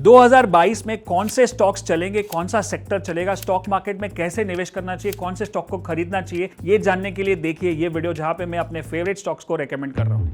2022 में कौन से स्टॉक्स चलेंगे, कौन सा सेक्टर चलेगा, स्टॉक मार्केट में कैसे निवेश करना चाहिए, कौन से स्टॉक को खरीदना चाहिए, ये जानने के लिए देखिए ये वीडियो जहां पे मैं अपने फेवरेट स्टॉक्स को रेकमेंड कर रहा हूं।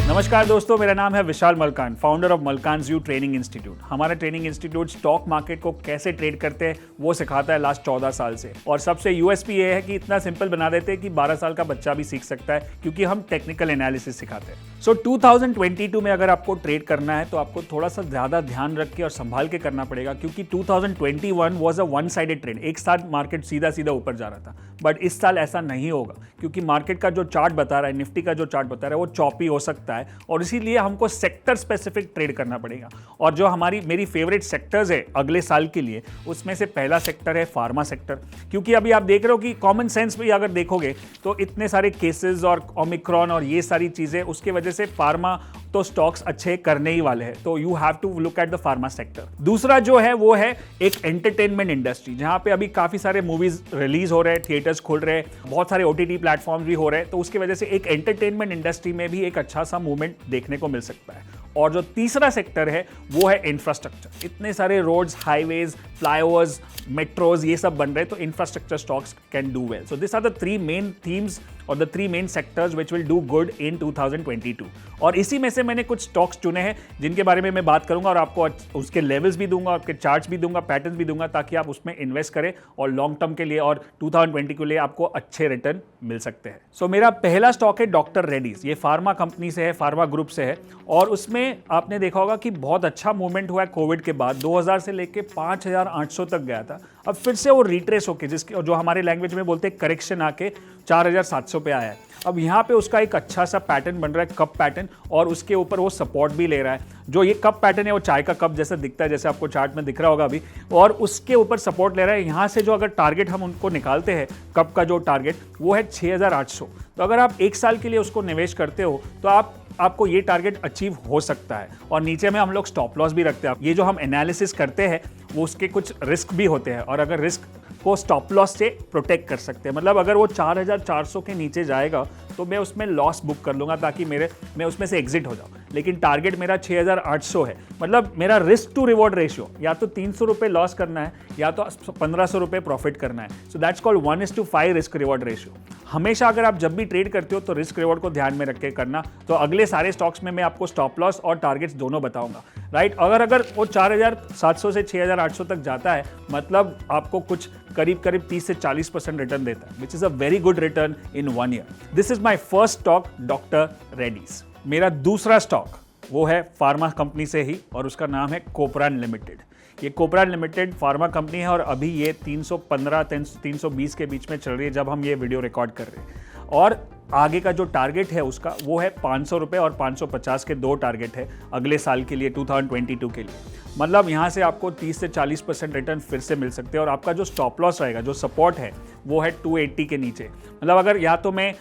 नमस्कार दोस्तों, मेरा नाम है Vishal Malkan, founder of Malkans you training institute. हमारा ट्रेनिंग इंस्टीट्यूट स्टॉक मार्केट को कैसे ट्रेड करते हैं वो सिखाता है लास्ट 14 साल से। और सबसे यूएसपी ये है कि इतना सिंपल बना देते हैं कि 12 साल का बच्चा भी सीख सकता है, क्योंकि हम टेक्निकल एनालिसिस सिखाते हैं। सो 2022 में अगर आपको ट्रेड करना है तो आपको थोड़ा सा ज्यादा ध्यान रख के और संभाल के करना पड़ेगा, क्योंकि 2021 was a one sided trend. एक साथ मार्केट सीधा सीधा ऊपर जा रहा था, बट इस साल ऐसा नहीं होगा, क्योंकि मार्केट का जो चार्ट बता रहा है, निफ्टी का जो चार्ट बता रहा है, वो चॉपी हो सकता है और इसीलिए हमको सेक्टर स्पेसिफिक ट्रेड करना पड़ेगा। और जो मेरी फेवरेट सेक्टर्स है अगले साल के लिए, उसमें से पहला सेक्टर है फार्मा सेक्टर। क्योंकि अभी आप देख रहे हो कि कॉमन सेंस भी अगर देखोगे तो इतने सारे केसेस और ओमिक्रॉन और ये सारी चीजें, उसके वजह से फार्मा तो स्टॉक्स अच्छे करने ही वाले हैं। तो you have to look at the pharma sector. दूसरा जो है वो है एक एंटरटेनमेंट इंडस्ट्री, जहां पे अभी काफी सारे मूवीज रिलीज हो रहे हैं, थिएटर्स खुल रहे हैं, बहुत सारे ओटीटी प्लेटफॉर्म्स भी हो रहे हैं। तो उसकी वजह से एक एंटरटेनमेंट इंडस्ट्री में भी एक अच्छा सा मूवमेंट देखने को मिल सकता है। और जो तीसरा सेक्टर है वो है इंफ्रास्ट्रक्चर। इतने सारे रोड्स, हाईवेज, फ्लाईओवर्स, मेट्रोज ये सब बन रहे हैं, तो infrastructure stocks can do well. So this are the three main themes और the three main sectors which will do good in 2022। और इसी में से मैंने कुछ स्टॉक्स चुने हैं जिनके बारे में मैं बात करूंगा और आपको उसके लेवल्स भी दूंगा, आपके चार्ट्स भी दूंगा, पैटर्न्स भी दूंगा, ताकि आप उसमें इन्वेस्ट करें और लॉन्ग टर्म के लिए और 2020 के लिए आपको अच्छे रिटर्न मिल सकते हैं। सो मेरा पहला स्टॉक है डॉक्टर रेड्डीज। ये फार्मा कंपनी से है, फार्मा ग्रुप से है, और उसमें आपने देखा होगा कि बहुत अच्छा मूवमेंट हुआ है कोविड के बाद। 2000 से लेके 5800 तक गया था। अब फिर से वो रिट्रेस होके, जिसके जो हमारे लैंग्वेज में बोलते हैं करेक्शन, आके 4700 पे आया है। अब यहाँ पे उसका एक अच्छा सा पैटर्न बन रहा है, कप पैटर्न, और उसके ऊपर वो सपोर्ट भी ले रहा है। जो ये कप पैटर्न है वो चाय का कप जैसा दिखता है, जैसे आपको चार्ट में दिख रहा होगा अभी, और उसके ऊपर सपोर्ट ले रहा है। यहाँ से जो अगर टारगेट हम उनको निकालते हैं, कप का जो टारगेट वो है 6800। तो अगर आप एक साल के लिए उसको निवेश करते हो तो आपको ये टारगेट अचीव हो सकता है। और नीचे में हम लोग स्टॉप लॉस भी रखते हैं। ये जो हम एनालिसिस करते हैं वो उसके कुछ रिस्क भी होते हैं, और अगर रिस्क को स्टॉप लॉस से प्रोटेक्ट कर सकते हैं। मतलब अगर वो 4400 के नीचे जाएगा तो मैं उसमें लॉस बुक कर लूँगा, ताकि मैं उसमें से एग्जिट हो जाऊँ। लेकिन टारगेट मेरा 6800 है, मतलब मेरा रिस्क टू रिवॉर्ड रेशियो या तो 300 रुपये लॉस करना है या तो 1500 रुपये प्रॉफिट करना है। So that's called 1:5 risk reward ratio. हमेशा अगर आप जब भी ट्रेड करते हो तो रिस्क रिवॉर्ड को ध्यान में रख के करना। तो अगले सारे स्टॉक्स में मैं आपको स्टॉप लॉस और टारगेट्स दोनों बताऊंगा, राइट। अगर वो 4700 से 6800 तक जाता है, मतलब आपको कुछ करीब 30 से 40% रिटर्न देता है, which is a very good return in 1 year. This is my first stock, doctor Reddy's. मेरा दूसरा स्टॉक वो है फार्मा कंपनी से ही, और उसका नाम है कोपरान लिमिटेड। ये कोपरान लिमिटेड फार्मा कंपनी है और अभी ये 315-320 के बीच में चल रही है जब हम ये वीडियो रिकॉर्ड कर रहे हैं। और आगे का जो टारगेट है उसका वो है 500 रुपये और 550 के दो टारगेट है अगले साल के लिए, 2022 के लिए। मतलब यहाँ से आपको 30 से 40% रिटर्न फिर से मिल सकते हैं। और आपका जो स्टॉप लॉस रहेगा, जो सपोर्ट है, वो है 280 के नीचे। मतलब अगर या तो मैं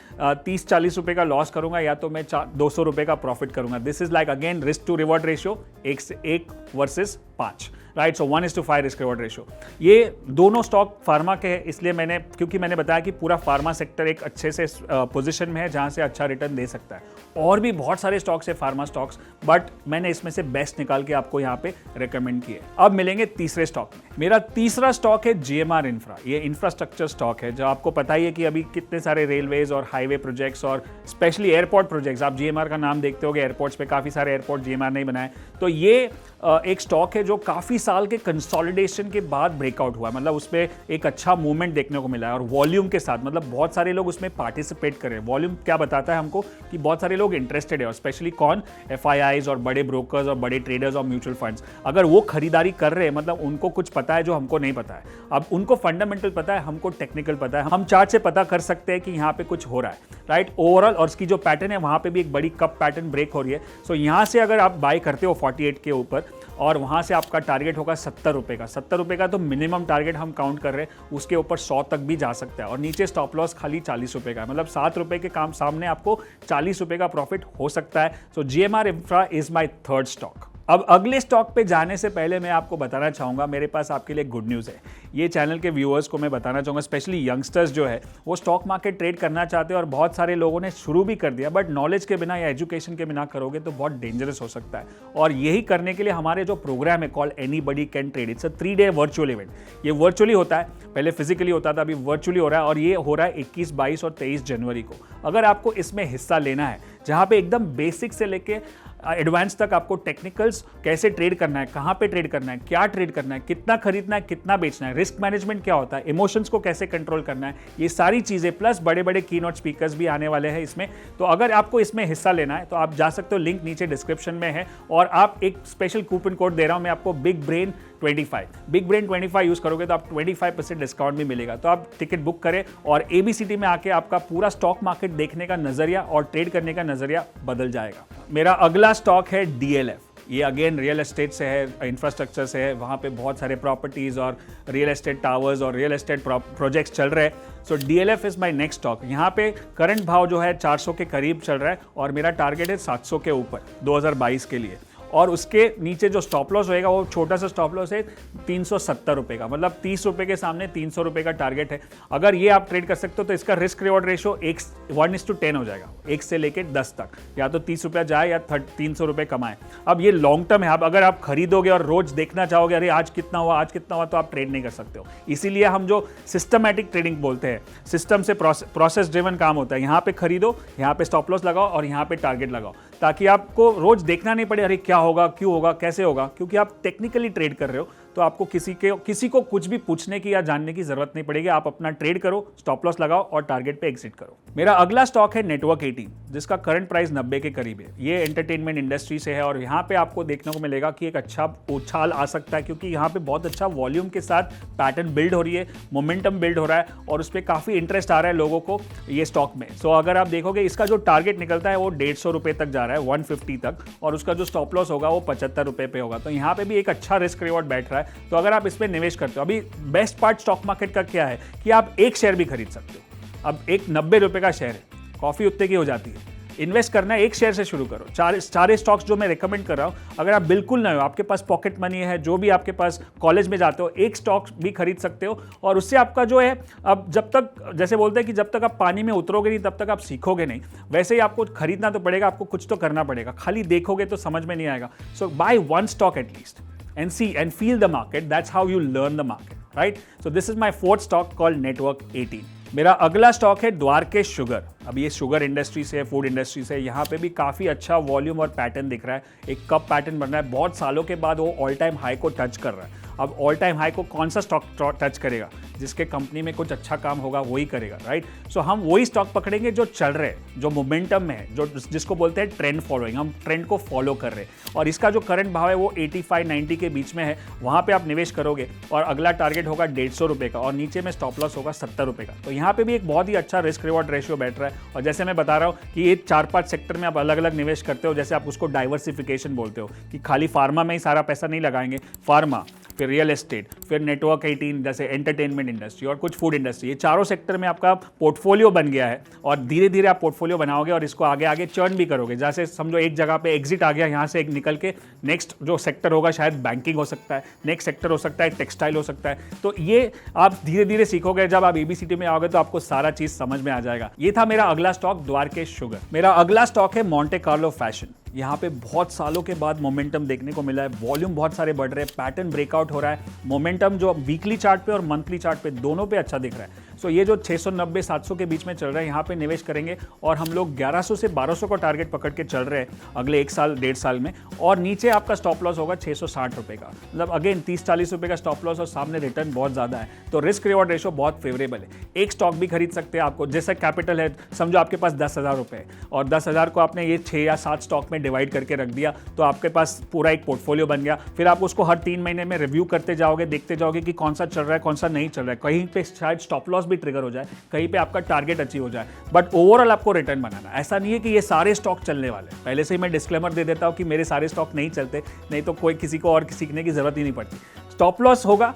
30-40 रुपये का लॉस करूँगा या तो मैं 200 रुपये का प्रॉफिट करूँगा। This is like again risk to reward ratio 1 versus 5, right. So 1:5 risk reward ratio. ये दोनों स्टॉक फार्मा के हैं, इसलिए क्योंकि मैंने बताया कि पूरा फार्मा सेक्टर एक अच्छे से पोजीशन में है जहां से अच्छा रिटर्न दे सकता है। और भी बहुत सारे स्टॉक्स है फार्मा स्टॉक्स, बट मैंने इसमें से बेस्ट निकाल के आपको यहाँ पे रेकमेंड किए। अब मिलेंगे तीसरे स्टॉक में। मेरा तीसरा स्टॉक है GMR इंफ्रा। ये इंफ्रास्ट्रक्चर स्टॉक है, जो आपको पता ही है कि अभी कितने सारे रेलवेज और हाईवे प्रोजेक्ट्स और स्पेशली एयरपोर्ट प्रोजेक्ट्स, आप GMR का नाम देखते होगे, एयरपोर्ट्स पे काफी सारे एयरपोर्ट GMR ने बनाए। तो ये एक स्टॉक है जो काफी साल के कंसोलिडेशन के बाद ब्रेकआउट हुआ। मतलब उसमें एक अच्छा मूवमेंट देखने को मिला है, और वॉल्यूम के साथ, मतलब बहुत सारे लोग उसमें पार्टिसिपेट कर रहे हैं। वॉल्यूम क्या बताता है हमको कि बहुत सारे लोग इंटरेस्टेड है, और स्पेशली कौन, FIIs और बड़े ब्रोकर्स और बड़े ट्रेडर्स और म्यूचुअल फंड्स। अगर वो खरीदारी कर रहे हैं, मतलब उनको कुछ पता है जो हमको नहीं पता है। अब उनको फंडामेंटल पता है, हमको टेक्निकल पता है। हम चार्ट से पता कर सकते हैं कि यहाँ पे कुछ हो रहा है, राइट, ओवरऑल। और उसकी जो पैटर्न है वहाँ पे भी एक बड़ी कप पैटर्न ब्रेक हो रही है। सो यहाँ से अगर आप बाय करते हो 48 के ऊपर, और वहाँ से आपका टारगेट होगा 70 रुपये का। 70 रुपये का तो मिनिमम टारगेट हम काउंट कर रहे हैं, उसके ऊपर 100 तक भी जा सकता है। और नीचे स्टॉप लॉस खाली 40 रुपये का है, मतलब 7 रुपये के काम सामने आपको 40 रुपये का प्रॉफिट हो सकता है। सो GMR infra is my third stock. अब अगले स्टॉक पे जाने से पहले मैं आपको बताना चाहूँगा, मेरे पास आपके लिए गुड न्यूज़ है। ये चैनल के व्यूअर्स को मैं बताना चाहूँगा, स्पेशली यंगस्टर्स जो है वो स्टॉक मार्केट ट्रेड करना चाहते हैं और बहुत सारे लोगों ने शुरू भी कर दिया, बट नॉलेज के बिना या एजुकेशन के बिना करोगे तो बहुत डेंजरस हो सकता है। और यही करने के लिए हमारे जो प्रोग्राम है called anybody can trade, it's a 3-day virtual event. ये वर्चुअली होता है, पहले फिजिकली होता था, अभी वर्चुअली हो रहा है और ये हो रहा है 21, 22 और 23 जनवरी को। अगर आपको इसमें हिस्सा लेना है, जहाँ पे एकदम बेसिक से लेके एडवांस तक आपको टेक्निकल्स, कैसे ट्रेड करना है, कहाँ पे ट्रेड करना है, क्या ट्रेड करना है, कितना खरीदना है, कितना बेचना है, रिस्क मैनेजमेंट क्या होता है, इमोशंस को कैसे कंट्रोल करना है, ये सारी चीज़ें, प्लस बड़े बड़े की नोट स्पीकर्स भी आने वाले हैं इसमें। तो अगर आपको इसमें हिस्सा लेना है तो आप जा सकते हो, लिंक नीचे डिस्क्रिप्शन में है। और आप एक स्पेशल कूपन कोड दे रहा हूँ मैं आपको, BigBrain25 यूज़ करोगे तो आप 25% डिस्काउंट भी मिलेगा। तो आप टिकट बुक करें और ABCD में आके आपका पूरा स्टॉक मार्केट देखने का नज़रिया और ट्रेड करने का नज़रिया बदल जाएगा। मेरा अगला स्टॉक है DLF। ये अगेन रियल एस्टेट से है, इंफ्रास्ट्रक्चर से है, वहाँ पे बहुत सारे प्रॉपर्टीज़ और रियल एस्टेट टावर्स और रियल एस्टेट प्रोजेक्ट्स चल रहे हैं। सो DLF is my next stock. यहाँ पे करंट भाव जो है 400 के करीब चल रहा है और मेरा टारगेट है 700 के ऊपर 2022 के लिए। और उसके नीचे जो स्टॉप लॉस होएगा वो छोटा सा स्टॉप लॉस है 370 रुपये का, मतलब 30 रुपये के सामने 300 रुपये का टारगेट है। अगर ये आप ट्रेड कर सकते हो तो इसका रिस्क रिवॉर्ड रेशो 1:10 हो जाएगा, 1 से लेके 10 तक, या तो 30 रुपया जाए या 300 रुपये कमाए। अब ये लॉन्ग टर्म है, अब अगर आप खरीदोगे और रोज देखना चाहोगे अरे आज कितना हुआ तो आप ट्रेड नहीं कर सकते हो। इसीलिए हम जो सिस्टमैटिक ट्रेडिंग बोलते हैं, सिस्टम से प्रोसेस ड्रिवन काम होता है। यहाँ पे खरीदो, यहाँ पे स्टॉप लॉस लगाओ और यहाँ पे टारगेट लगाओ, ताकि आपको रोज देखना नहीं पड़े अरे क्या होगा, क्यों होगा, कैसे होगा, क्योंकि आप टेक्निकली ट्रेड कर रहे हो तो आपको किसी को कुछ भी पूछने की या जानने की जरूरत नहीं पड़ेगी। आप अपना ट्रेड करो, स्टॉप लॉस लगाओ और टारगेट पे एग्जिट करो। मेरा अगला स्टॉक है नेटवर्क 18, जिसका करंट प्राइस 90 के करीब है। ये एंटरटेनमेंट इंडस्ट्री से है और यहाँ पे आपको देखने को मिलेगा कि एक अच्छा उछाल आ सकता है, क्योंकि यहाँ पे बहुत अच्छा वॉल्यूम के साथ पैटर्न बिल्ड हो रही है, मोमेंटम बिल्ड हो रहा है और उस पर काफ़ी इंटरेस्ट आ रहा है लोगों को ये स्टॉक में। सो अगर आप देखोगे इसका जो टारगेट निकलता है वो 150 रुपये तक जा रहा है, 150 तक, और उसका जो स्टॉप लॉस होगा वो 75 रुपये पे होगा। तो यहाँ पे भी एक अच्छा रिस्क रिवॉर्ड बैठ रहा है। तो अगर आप इस निवेश करते हो, अभी बेस्ट पार्ट स्टॉक मार्केट का क्या है कि आप एक शेयर भी खरीद सकते हो। अब एक 90 रुपए का शेयर है, कॉफी उतने की हो जाती है। इन्वेस्ट करना है, एक शेयर से शुरू करो। चार स्टॉक्स जो मैं रेकमेंड कर रहा हूं, अगर आप बिल्कुल नए हो, आपके पास पॉकेट मनी है, जो भी आपके पास, कॉलेज में जाते हो, एक स्टॉक भी खरीद सकते हो। और उससे आपका जो है, अब जब तक, जैसे बोलते हैं कि जब तक आप पानी में उतरोगे नहीं तब तक आप सीखोगे नहीं, वैसे ही आपको खरीदना तो पड़ेगा, आपको कुछ तो करना पड़ेगा। खाली देखोगे तो समझ में नहीं आएगा। So buy one stock at least and see and feel the market. That's how you learn the market, right? So this is my fourth stock called Network 18. मेरा अगला स्टॉक है द्वारकेश शुगर। अब ये शुगर इंडस्ट्री से, food industry से, यहाँ पे भी काफ़ी अच्छा वॉल्यूम और पैटर्न दिख रहा है। एक कप पैटर्न बन रहा है, बहुत सालों के बाद वो ऑल टाइम हाई को टच कर रहा है। अब ऑल टाइम हाई को कौन सा स्टॉक टच करेगा? जिसके कंपनी में कुछ अच्छा काम होगा वही करेगा, राइट? सो हम वही स्टॉक पकड़ेंगे जो चल रहे हैं, जो मोमेंटम में है, जो जिसको बोलते हैं ट्रेंड फॉलोइंग। हम ट्रेंड को फॉलो कर रहे हैं और इसका जो करंट भाव है वो 85-90 के बीच में है। वहाँ पे आप निवेश करोगे और अगला टारगेट होगा 150 रुपये का और नीचे में स्टॉप लॉस होगा 70 रुपये का। तो यहाँ पे भी एक बहुत ही अच्छा रिस्क रिवॉर्ड रेशियो बैठ रहा है। और जैसे मैं बता रहा हूँ कि ये 4-5 सेक्टर में आप अलग अलग निवेश करते हो, जैसे आप उसको डाइवर्सिफिकेशन बोलते हो कि खाली फार्मा में ही सारा पैसा नहीं लगाएंगे। फार्मा, फिर रियल एस्टेट, फिर नेटवर्क 18 जैसे एंटरटेनमेंट इंडस्ट्री और कुछ फूड इंडस्ट्री, ये चारों सेक्टर में आपका पोर्टफोलियो बन गया है। और धीरे धीरे आप पोर्टफोलियो बनाओगे और इसको आगे आगे चर्न भी करोगे। जैसे समझो एक जगह पे एग्जिट आ गया, यहाँ से एक निकल के नेक्स्ट जो सेक्टर होगा शायद बैंकिंग हो सकता है, नेक्स्ट सेक्टर हो सकता है टेक्सटाइल हो सकता है। तो ये आप धीरे धीरे सीखोगे। जब आप ABCD में आओगे तो आपको सारा चीज समझ में आ जाएगा। ये था मेरा अगला स्टॉक द्वारकेश शुगर। मेरा अगला स्टॉक है मोंटे कार्लो फैशन। यहाँ पे बहुत सालों के बाद मोमेंटम देखने को मिला है, वॉल्यूम बहुत सारे बढ़ रहे हैं, पैटर्न ब्रेकआउट हो रहा है, मोमेंटम जो वीकली चार्ट पे और मंथली चार्ट पे दोनों पे अच्छा दिख रहा है। सो ये जो 690-700 के बीच में चल रहा है, यहाँ पे निवेश करेंगे और हम लोग 1100 से 1200 का टारगेट पकड़ के चल रहे हैं अगले 1 साल 1.5 साल में। और नीचे आपका स्टॉप लॉस होगा 660 रुपये का, मतलब अगेन 30-40 रुपये का स्टॉप लॉस और सामने रिटर्न बहुत ज़्यादा है। तो रिस्क रिवॉर्ड रेशो बहुत फेवरेबल है। एक स्टॉक भी खरीद सकते हैं आपको, जैसा कैपिटल है, समझो आपके पास 10,000 रुपये है और 10,000 को आपने ये 6 या 7 स्टॉक में डिवाइड करके रख दिया तो आपके पास पूरा एक पोर्टफोलियो बन गया। फिर आप उसको हर 3 महीने में रिव्यू करते जाओगे, देखते जाओगे कि कौन सा चल रहा है, कौन सा नहीं चल रहा है। कहीं पे शायद स्टॉप लॉस भी ट्रिगर हो जाए, कहीं पे आपका टारगेट अचीव हो जाए, बट ओवरऑल आपको रिटर्न बनाना। ऐसा नहीं है कि ये सारे स्टॉक चलने वाले। पहले से ही मैं डिस्क्लेमर दे देता हूं कि मेरे सारे स्टॉक नहीं चलते, नहीं तो कोई किसी को और सीखने की जरूरत ही नहीं पड़ती। स्टॉप लॉस होगा,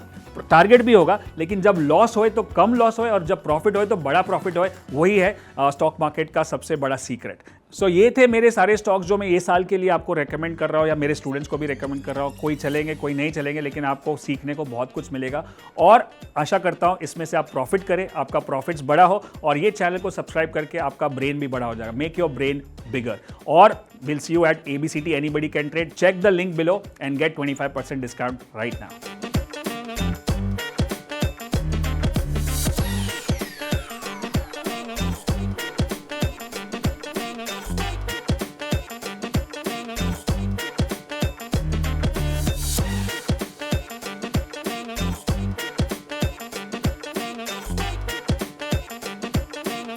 टारगेट भी होगा, लेकिन जब लॉस होए तो कम लॉस होए और जब प्रॉफिट होए तो बड़ा प्रॉफिट होए। वही है स्टॉक मार्केट का सबसे बड़ा सीक्रेट। सो ये थे मेरे सारे स्टॉक्स जो मैं ये साल के लिए आपको रेकमेंड कर रहा हूँ या मेरे स्टूडेंट्स को भी रेकमेंड कर रहा हूँ। कोई चलेंगे, कोई नहीं चलेंगे, लेकिन आपको सीखने को बहुत कुछ मिलेगा और आशा करता हूँ इसमें से आप प्रॉफिट करें, आपका प्रॉफिट्स बड़ा हो और ये चैनल को सब्सक्राइब करके आपका ब्रेन भी बड़ा हो जाएगा। Make your brain bigger. और will see you at ABCT anybody can trade. Check the link below and get 25% discount right now.